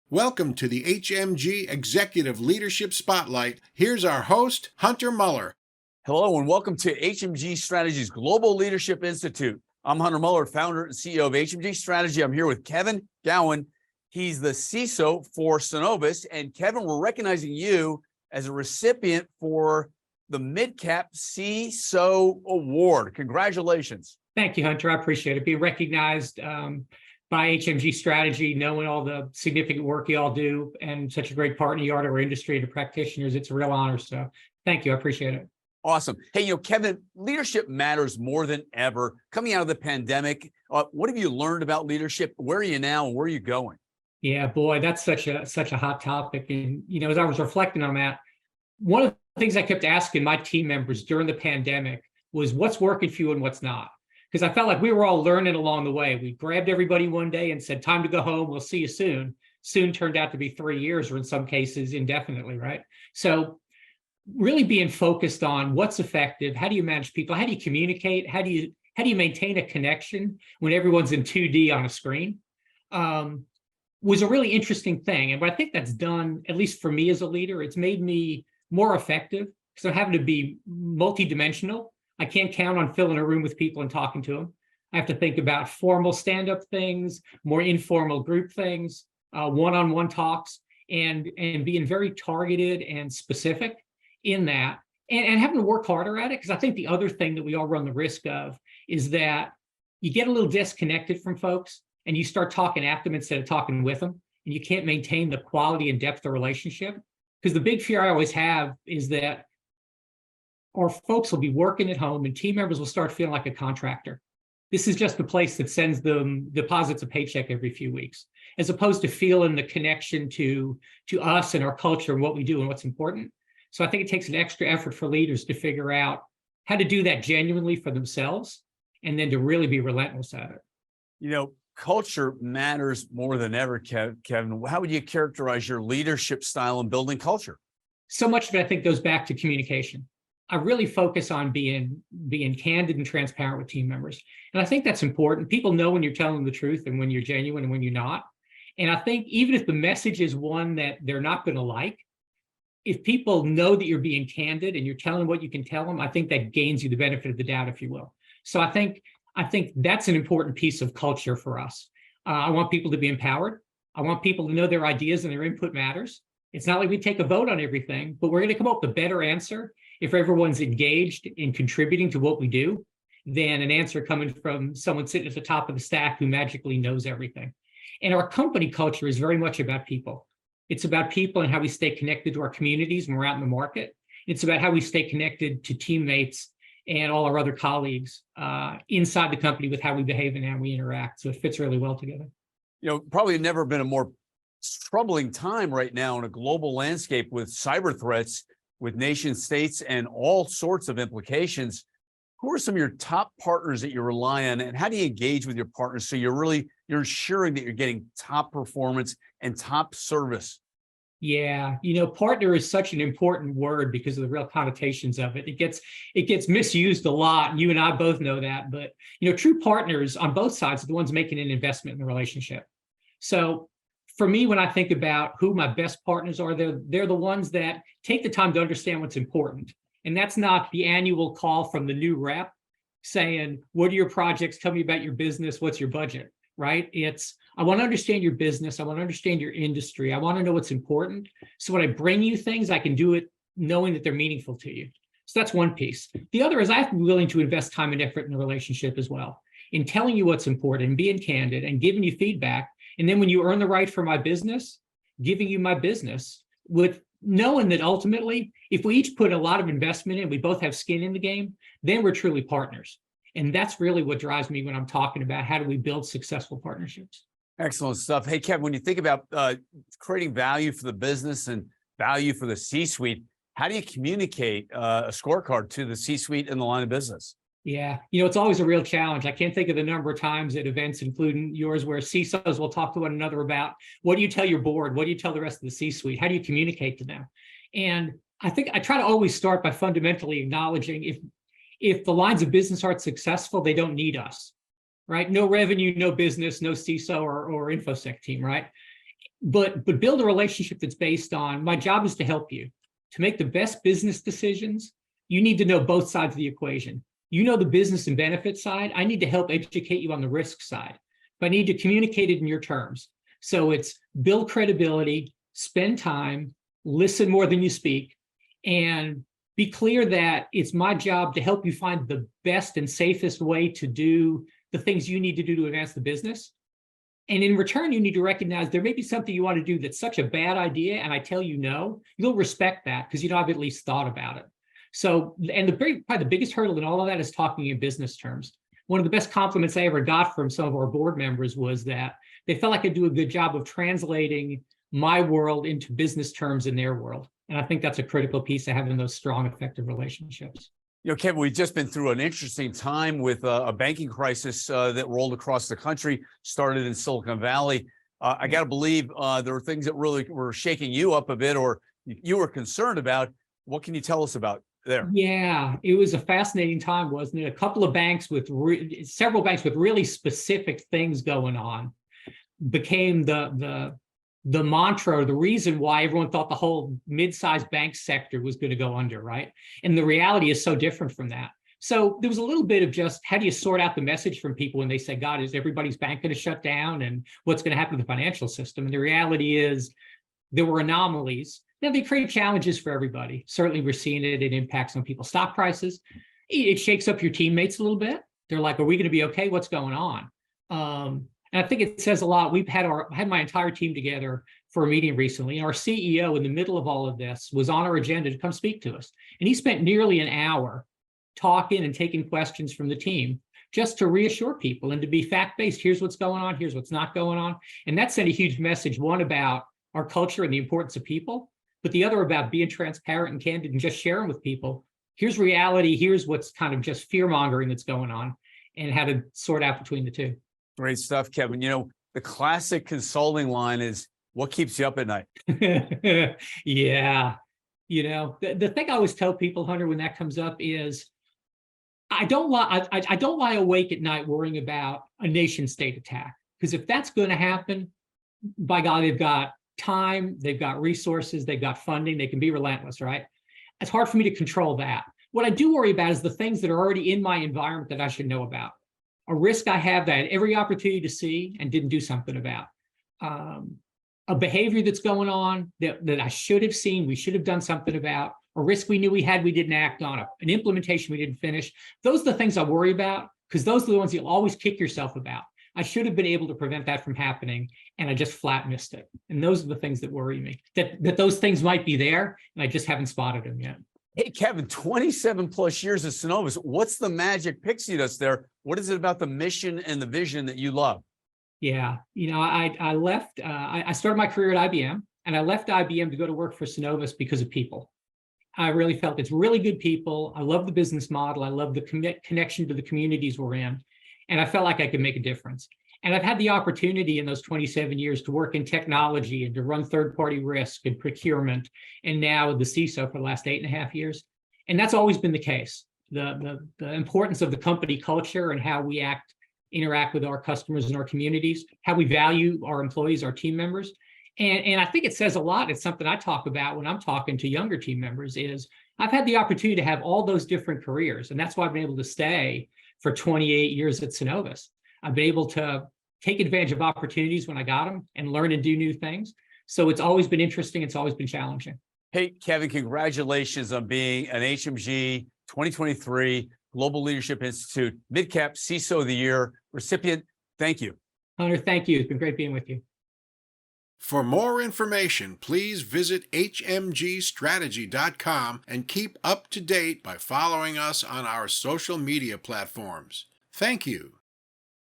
Welcome to the HMG Executive Leadership Spotlight. Here's our host, Hunter Muller. Hello, and welcome to HMG Strategy's Global Leadership Institute. I'm Hunter Muller, founder and CEO of HMG Strategy. I'm here with Kevin Gowen. He's the CISO for Synovus. And Kevin, we're recognizing you as a recipient for the Midcap CISO Award. Congratulations. Thank you, Hunter. I appreciate it. Being recognized by HMG Strategy, knowing all the significant work you all do, and such a great partner you are to our industry and to practitioners. It's a real honor. So thank you. I appreciate it. Awesome. Hey, Kevin, leadership matters more than ever. Coming out of the pandemic, what have you learned about leadership? Where are you now and where are you going? Yeah, boy, that's such a hot topic. And, as I was reflecting on that, one of the things I kept asking my team members during the pandemic was what's working for you and what's not. Because I felt like we were all learning along the way. We grabbed everybody one day and said, time to go home. We'll see you soon. Soon turned out to be 3 years, or in some cases indefinitely, right? So really being focused on what's effective. How do you manage people? How do you communicate? How do you maintain a connection when everyone's in 2D on a screen? Was a really interesting thing. And what I think that's done, at least for me as a leader, it's made me more effective because I'm having to be multidimensional. I can't count on filling a room with people and talking to them. I have to think about formal stand-up things, more informal group things, one-on-one talks, and being very targeted and specific in that, and having to work harder at it. Because I think the other thing that we all run the risk of is that you get a little disconnected from folks and you start talking at them instead of talking with them, and you can't maintain the quality and depth of relationship. Because the big fear I always have is that our folks will be working at home and team members will start feeling like a contractor. This is just the place that sends them, deposits a paycheck every few weeks, as opposed to feeling the connection to us and our culture and what we do and what's important. So I think it takes an extra effort for leaders to figure out how to do that genuinely for themselves, and then to really be relentless at it. Culture matters more than ever, Kevin. How would you characterize your leadership style in building culture? So much of it, I think, goes back to communication. I really focus on being candid and transparent with team members. And I think that's important. People know when you're telling them the truth and when you're genuine and when you're not. And I think even if the message is one that they're not going to like, if people know that you're being candid and you're telling what you can tell them, I think that gains you the benefit of the doubt, if you will. So I think that's an important piece of culture for us. I want people to be empowered. I want people to know their ideas and their input matters. It's not like we take a vote on everything, but we're going to come up with a better answer if everyone's engaged in contributing to what we do than an answer coming from someone sitting at the top of the stack who magically knows everything. And our company culture is very much about people. It's about people and how we stay connected to our communities when we're out in the market. It's about how we stay connected to teammates and all our other colleagues inside the company with how we behave and how we interact. So it fits really well together. Probably never been a more troubling time right now in a global landscape with cyber threats, with nation states and all sorts of implications. Who are some of your top partners that you rely on, and how do you engage with your partners so you're ensuring that you're getting top performance and top service? Yeah, partner is such an important word because of the real connotations of it. It gets misused a lot, and you and I both know that. But true partners on both sides are the ones making an investment in the relationship. So for me, when I think about who my best partners are, they're the ones that take the time to understand what's important. And that's not the annual call from the new rep saying, what are your projects? Tell me about your business. What's your budget, right? It's, I want to understand your business. I want to understand your industry. I want to know what's important. So when I bring you things, I can do it knowing that they're meaningful to you. So that's one piece. The other is I have to be willing to invest time and effort in the relationship as well, in telling you what's important and being candid and giving you feedback. And then when you earn the right for my business, giving you my business with knowing that ultimately, if we each put a lot of investment in, we both have skin in the game, then we're truly partners. And that's really what drives me when I'm talking about how do we build successful partnerships. Excellent stuff. Hey, Kevin, when you think about creating value for the business and value for the C-suite, how do you communicate a scorecard to the C-suite and the line of business? Yeah, it's always a real challenge. I can't think of the number of times at events, including yours, where CISOs will talk to one another about what do you tell your board? What do you tell the rest of the C-suite? How do you communicate to them? And I think I try to always start by fundamentally acknowledging if the lines of business aren't successful, they don't need us, right? No revenue, no business, no CISO or InfoSec team, right? but build a relationship that's based on my job is to help you to make the best business decisions. You need to know both sides of the equation. You know the business and benefit side. I need to help educate you on the risk side, but I need to communicate it in your terms. So it's build credibility, spend time, listen more than you speak, and be clear that it's my job to help you find the best and safest way to do the things you need to do to advance the business. And in return, you need to recognize there may be something you want to do that's such a bad idea, and I tell you no, you'll respect that because you know I've at least thought about it. So, and probably the biggest hurdle in all of that is talking in business terms. One of the best compliments I ever got from some of our board members was that they felt like I do a good job of translating my world into business terms in their world. And I think that's a critical piece of having those strong, effective relationships. You know, Kevin, we've just been through an interesting time with a banking crisis that rolled across the country, started in Silicon Valley. I got to believe there were things that really were shaking you up a bit or you were concerned about. What can you tell us about there? Yeah, it was a fascinating time, wasn't it? A couple of banks with several banks with really specific things going on became the mantra or the reason why everyone thought the whole mid-sized bank sector was going to go under, right? And the reality is so different from that. So there was a little bit of just how do you sort out the message from people when they say, God, is everybody's bank going to shut down and what's going to happen to the financial system? And the reality is there were anomalies. Now they create challenges for everybody. Certainly we're seeing it. It impacts on people's stock prices. It shakes up your teammates a little bit. They're like, are we going to be okay? What's going on? And I think it says a lot. We've had my entire team together for a meeting recently, and our CEO in the middle of all of this was on our agenda to come speak to us. And he spent nearly an hour talking and taking questions from the team just to reassure people and to be fact-based. Here's what's going on. Here's what's not going on. And that sent a huge message, one about our culture and the importance of people, but the other about being transparent and candid and just sharing with people. Here's reality. Here's what's kind of just fear-mongering that's going on and how to sort out between the two. Great stuff, Kevin. You know, the classic consulting line is, what keeps you up at night? Yeah. You know, the thing I always tell people, Hunter, when that comes up is, I don't lie awake at night worrying about a nation state attack. Because if that's going to happen, by God, they've got time, they've got resources, they've got funding, they can be relentless, right? It's hard for me to control that. What I do worry about is the things that are already in my environment that I should know about. A risk I have that I had every opportunity to see and didn't do something about. A behavior that's going on that I should have seen, we should have done something about. A risk we knew we had, we didn't act on. An implementation we didn't finish. Those are the things I worry about because those are the ones you'll always kick yourself about. I should have been able to prevent that from happening, and I just flat missed it. And those are the things that worry me, that those things might be there, and I just haven't spotted them yet. Hey, Kevin, 27 plus years at Synovus. What's the magic pixie dust there? What is it about the mission and the vision that you love? Yeah, you know, I left, I started my career at IBM, and I left IBM to go to work for Synovus because of people. I really felt it's really good people. I love the business model. I love the connection to the communities we're in. And I felt like I could make a difference. And I've had the opportunity in those 27 years to work in technology and to run third-party risk and procurement, and now the CISO for the last 8.5 years. And that's always been the case. The importance of the company culture and how we interact with our customers and our communities, how we value our employees, our team members. And I think it says a lot. It's something I talk about when I'm talking to younger team members is I've had the opportunity to have all those different careers. And that's why I've been able to stay for 28 years at Synovus. I've been able to take advantage of opportunities when I got them and learn and do new things. So it's always been interesting. It's always been challenging. Hey, Kevin, congratulations on being an HMG 2023 Global Leadership Institute Midcap CISO of the Year recipient. Thank you. Hunter, thank you. It's been great being with you. For more information, please visit hmgstrategy.com and keep up to date by following us on our social media platforms. Thank you.